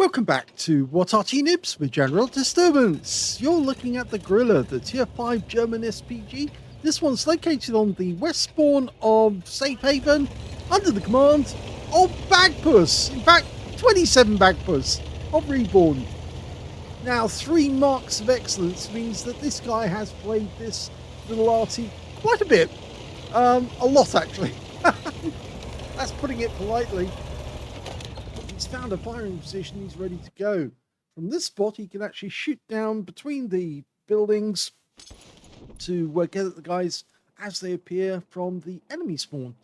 Welcome back to What Arty Noobs with General Disturbance. You're looking at the Grille, the Tier 5 German SPG. This one's located on the west spawn of Safe Haven under the command of BAGPUSS. In fact, 27BAGPUSS of REBRN. Now, 3 marks of excellence means that this guy has played this little Arty quite a bit. A lot, actually. That's putting it politely. He's found a firing position, he's ready to go. From this spot, he can actually shoot down between the buildings to get at the guys as they appear from the enemy spawn.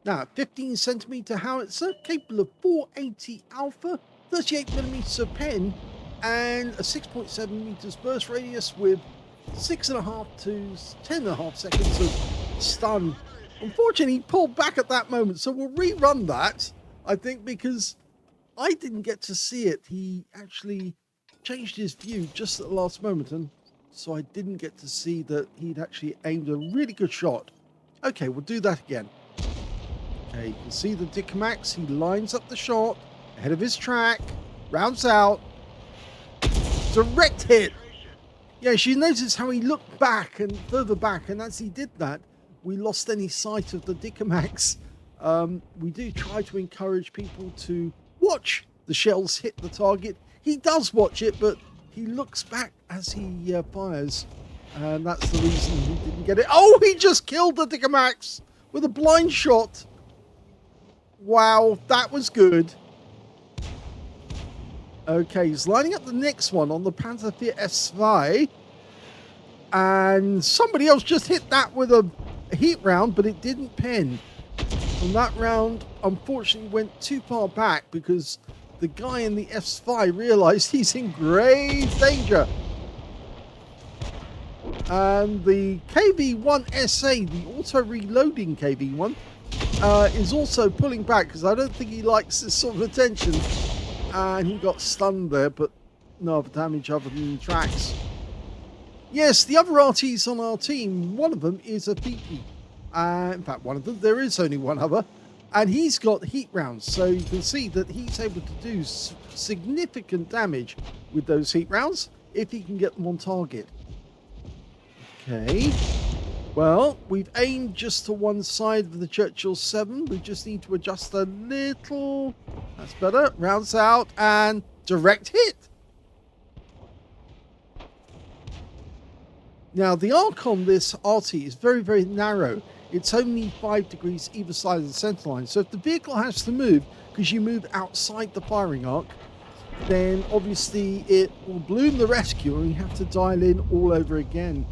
Now, 15 centimeter howitzer, capable of 480 alpha, 38mm of pen, and a 6.7 meters burst radius with 6.5 to 10.5 seconds of stun. Unfortunately, he pulled back at that moment, so we'll rerun that, I think, because I didn't get to see it. He actually changed his view just at the last moment, and so I didn't get to see that he'd actually aimed a really good shot. Okay, we'll do that again. Okay, you can see the Dick Max. He lines up the shot ahead of his track, rounds out, direct hit. Yeah, you notice how he looked back and further back, and as he did that, we lost any sight of the Dick Max. We do try to encourage people to watch the shells hit the target. He does watch it, but he looks back as he fires, and that's the reason he didn't get it. Oh, he just killed the Dick Max with a blind shot. Wow, that was good. Okay, he's lining up the next one on the Panzer IV S2, and somebody else just hit that with a heat round, but it didn't pen. And that round, unfortunately, went too far back because the guy in the S5 realized he's in grave danger. And the KV-1SA, the auto-reloading KV-1, is also pulling back because I don't think he likes this sort of attention. And he got stunned there, but no other damage other than tracks. Yes, the other RTs on our team, one of them is a PP. In fact, one of them, there is only one other, and he's got heat rounds, so you can see that he's able to do significant damage with those heat rounds if he can get them on target. Okay, well, we've aimed just to one side of the Churchill 7. We just need to adjust a little. That's better. Rounds out and direct hit. Now, the arc on this Arty is very, very narrow. It's only 5 degrees either side of the center line. So if the vehicle has to move, because you move outside the firing arc, then obviously it will bloom the rescue and you have to dial in all over again.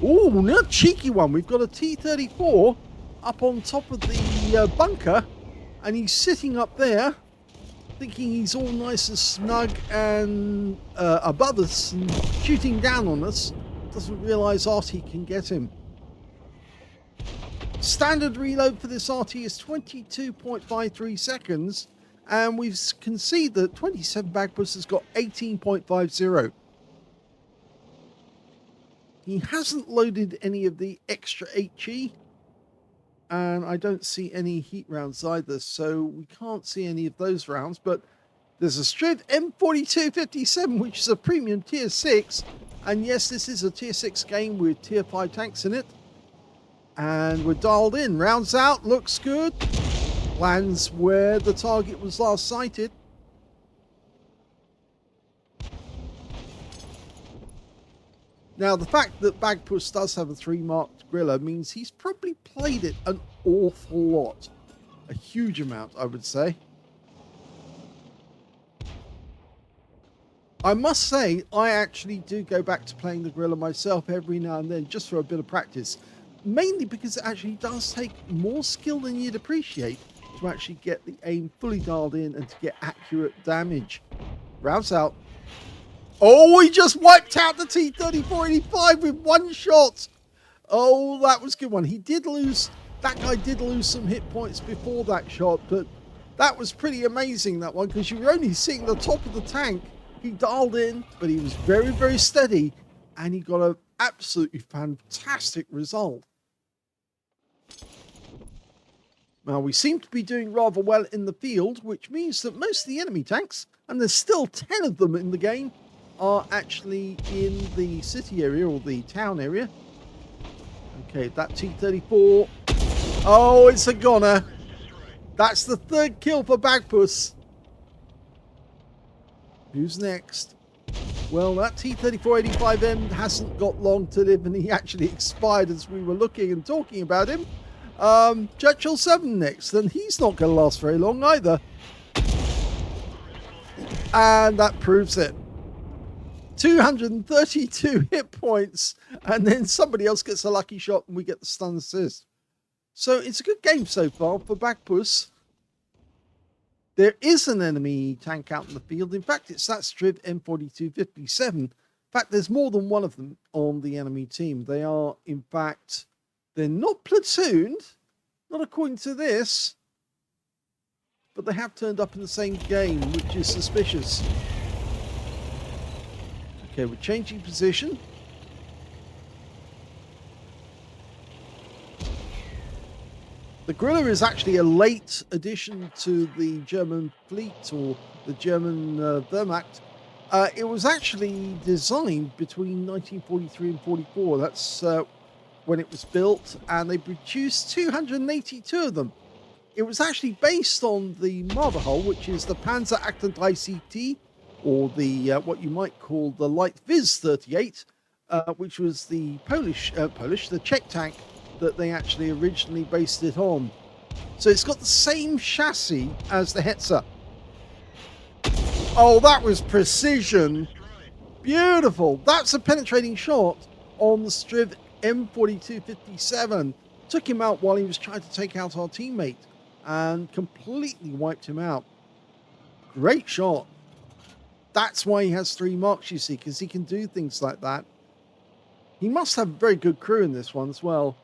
Oh, now cheeky one. We've got a T-34 up on top of the bunker, and he's sitting up there thinking he's all nice and snug and above us and shooting down on us. Doesn't realize Arty can get him. Standard reload for this Arty is 22.53 seconds, and we can see that 27BAGPUSS has got 18.50. He hasn't loaded any of the extra HE, and I don't see any heat rounds either, so we can't see any of those rounds, but there's a Strid M4257, which is a premium tier 6, and yes, this is a tier 6 game with tier 5 tanks in it. And we're dialed in. Rounds out. Looks good. Lands where the target was last sighted. Now, the fact that BAGPUSS does have a 3-marked Grille means he's probably played it an awful lot. A huge amount, I would say. I must say, I actually do go back to playing the Grille myself every now and then, just for a bit of practice. Mainly because it actually does take more skill than you'd appreciate to actually get the aim fully dialed in and to get accurate damage. Rounds out. Oh, he just wiped out the T-3485 with one shot. Oh, that was a good one. He did lose, that guy did lose some hit points before that shot, but that was pretty amazing, that one, because you were only seeing the top of the tank. He dialed in, but he was very, very steady, and he got an absolutely fantastic result. Now, we seem to be doing rather well in the field, which means that most of the enemy tanks and there's still 10 of them in the game, are actually in the city area or the town area. Okay, that T-34. Oh, it's a goner. That's the third kill for BAGPUSS. Who's next? Well, that T-3485M hasn't got long to live, and he actually expired as we were looking and talking about him. Churchill 7 next, and he's not going to last very long either. And that proves it. 232 hit points, and then somebody else gets a lucky shot and we get the stun assist. So it's a good game so far for BAGPUSS. There is an enemy tank out in the field. In fact, it's that Striv M4257. In fact, there's more than one of them on the enemy team. They are, in fact, they're not platooned, not according to this, but they have turned up in the same game, which is suspicious. Okay, we're changing position. The Grille is actually a late addition to the German fleet, or the German Wehrmacht. It was actually designed between 1943 and 44. That's when it was built, and they produced 282 of them. It was actually based on the mother hull, which is the Panzer 38 CT, or the what you might call the Light Viz 38, which was the the Czech tank that they actually originally based it on. So it's got the same chassis as the Hetzer. Oh, that was precision. Beautiful. That's a penetrating shot on the Striv M4257. Took him out while he was trying to take out our teammate and completely wiped him out. Great shot. That's why he has 3 marks, you see, because he can do things like that. He must have a very good crew in this one as well.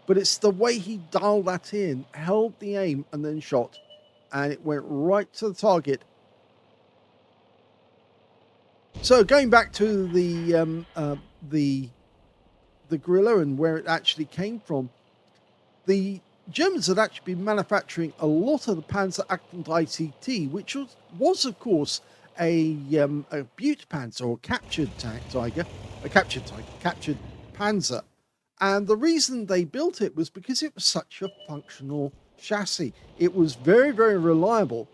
But it's the way he dialed that in, held the aim, and then shot. And it went right to the target. So going back to the Grille and where it actually came from, the Germans had actually been manufacturing a lot of the Panzer 38 ICT, which was of course a Butte Panzer, or captured captured Panzer. And the reason they built it was because it was such a functional chassis. It was very, very reliable.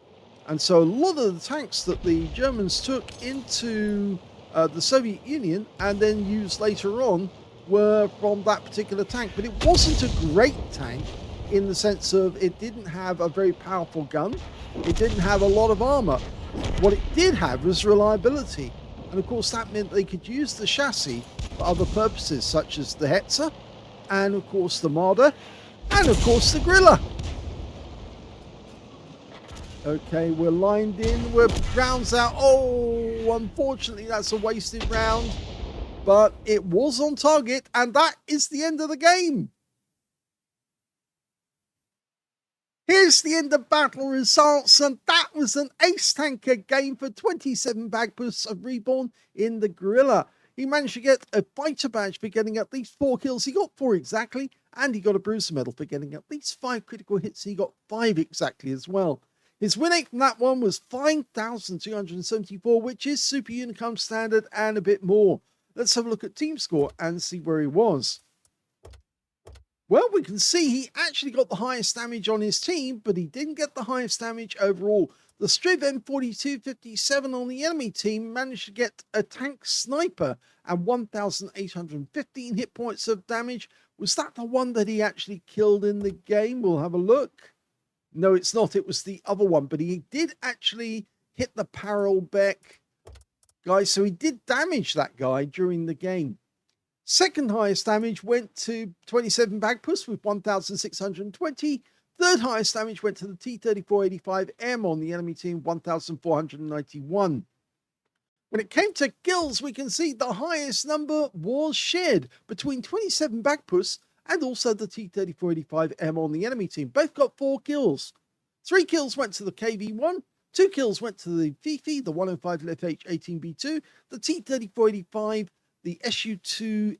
And so a lot of the tanks that the Germans took into the Soviet Union and then used later on were from that particular tank. But it wasn't a great tank in the sense of it didn't have a very powerful gun. It didn't have a lot of armor. What it did have was reliability. And of course that meant they could use the chassis for other purposes, such as the Hetzer, and of course the Marder, and of course the Grille. Okay, we're lined in, we're rounds out. Oh, unfortunately that's a wasted round, but it was on target, and that is the end of the game. Here's the end of battle results, and that was an ace tanker game for 27BAGPUSS of REBRN in the Grille. He managed to get a fighter badge for getting at least 4 kills. He got 4 exactly, and he got a bruiser medal for getting at least 5 critical hits. He got 5 exactly as well. His win rate from that one was 5,274, which is Super Unicum standard and a bit more. Let's have a look at team score and see where he was. Well, we can see he actually got the highest damage on his team, but he didn't get the highest damage overall. The Striv M4257 on the enemy team managed to get a tank sniper and 1,815 hit points of damage. Was that the one that he actually killed in the game? We'll have a look. No, it's not. It was the other one, but he did actually hit the Paralbeck guy, so he did damage that guy during the game. Second highest damage went to 27BAGPUSS with 1,620. Third highest damage went to the T-3485M on the enemy team, 1,491. When it came to kills, we can see the highest number was shared between 27BAGPUSS and also the T-3485M on the enemy team. Both got 4 kills. 3 kills went to the KV-1. 2 kills went to the Fifi, the 105 FH-18B2, the T-3485, the SU-2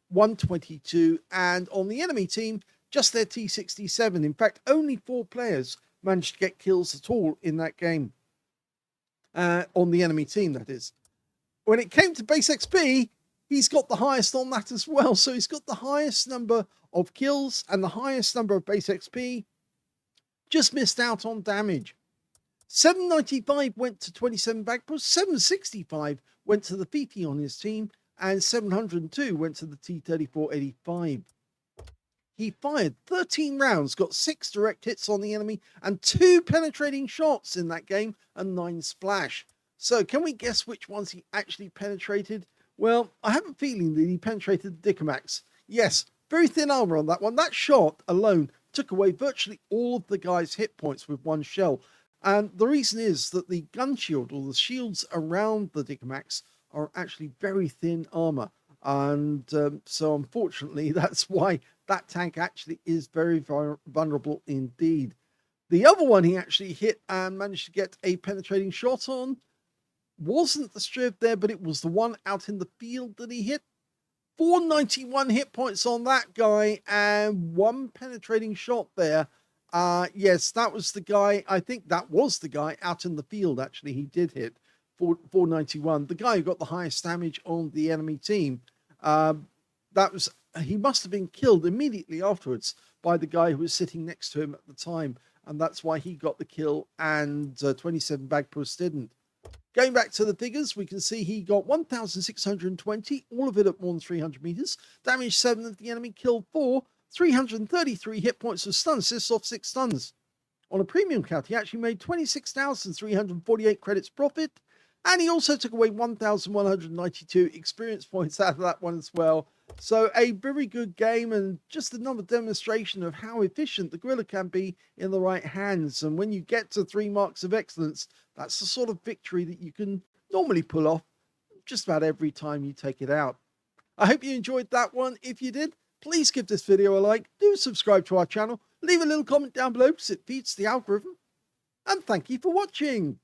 122, and on the enemy team, just their T-67. In fact, only 4 players managed to get kills at all in that game. on the enemy team, that is. When it came to base XP, he's got the highest on that as well. So he's got the highest number of kills and the highest number of base XP. Just missed out on damage. 795 went to 27BAGPUSS, 765 went to the Fifi on his team, and 702 went to the T3485. He fired 13 rounds, got 6 direct hits on the enemy, and 2 penetrating shots in that game, and 9 splash. So can we guess which ones he actually penetrated? Well, I have a feeling that he penetrated the Dicamax. Yes, very thin armor on that one. That shot alone took away virtually all of the guy's hit points with one shell. And the reason is that the gun shield, or the shields around the Dicamax, are actually very thin armor. And so unfortunately, that's why that tank actually is very vulnerable indeed. The other one he actually hit and managed to get a penetrating shot on wasn't the strip there, but it was the one out in the field that he hit. 491 hit points on that guy and 1 penetrating shot there. Yes, that was the guy. I think that was the guy out in the field. Actually, he did hit 491. The guy who got the highest damage on the enemy team. He must have been killed immediately afterwards by the guy who was sitting next to him at the time, and that's why he got the kill and 27BAGPUSS didn't. Going back to the figures, we can see he got 1,620, all of it at more than 300 meters, damaged 7 of the enemy, killed 4, 333 hit points of stun assists off 6 stuns. On a premium count, he actually made 26,348 credits profit, and he also took away 1,192 experience points out of that one as well. So a very good game, and just another demonstration of how efficient the Grille can be in the right hands. And when you get to 3 marks of excellence, that's the sort of victory that you can normally pull off just about every time you take it out. I hope you enjoyed that one. If you did, please give this video a like, do subscribe to our channel, leave a little comment down below because it feeds the algorithm, and thank you for watching.